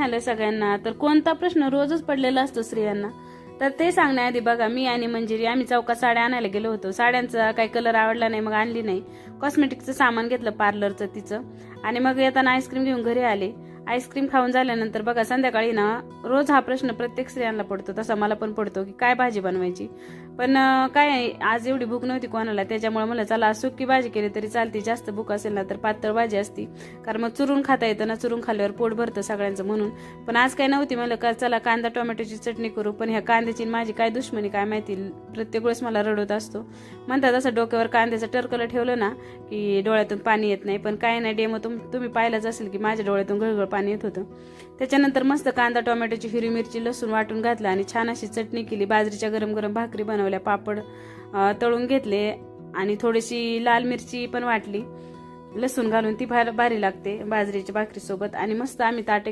Hello सगळ्यांना. तर कोणता प्रश्न रोजच पडलेला असतो स्त्रियांना, तर ते सांगण्याआधी बघा, मी आणि मंजिरी आम्ही चौकात साड्या आणायला गेलो होतो. साड्यांचा काही कलर आवडला नाही, मग आणली नाही. कॉस्मेटिकचं सामान घेतलं पार्लरचं तिचं, आणि मग येताना आईस्क्रीम घेऊन घरी आले. आईस्क्रीम खाऊन झाल्यानंतर बघा, संध्याकाळी ना रोज हा प्रश्न प्रत्येक स्त्रियांना पडतो, तसा मला पण पडतो की काय भाजी बनवायची. पण काय आज एवढी भूक नव्हती कोणाला, त्याच्यामुळे मला चला आज सुकी भाजी केली तरी चालते, जास्त भूक असेल ना तर पातळ भाजी असती, कारण मग चुरून खाता येतं ना, चुरून खाल्ल्यावर पोट भरतं सगळ्यांचं म्हणून. पण आज काय नव्हती, मला का चला कांदा टोमॅटोची चटणी करू. पण ह्या कांद्याची माझी काय दुश्मनी काय माहिती, प्रत्येक वेळेस मला रडवत असतो. म्हणतात असं डोक्यावर कांद्याचं टरकलं ठेवलं ना की डोळ्यातून पाणी येत नाही, पण काय नाही, डेमो तुम्ही पाहिलंच असेल की माझ्या डोळ्यातून गळगळ पाणी येत होतं. त्याच्यानंतर मस्त कांदा टोमॅटोची हिरवी मिरची लसूण वाटून घातला आणि छान अशी चटणी केली. बाजरीच्या गरम गरम भाकरी बनवल्या, पापड तळून घेतले आणि थोडीशी लाल मिरची पण वाटली लसूण घालून, ती भारी लागते बाजरीच्या भाकरी सोबत. आणि मस्त आम्ही ताटे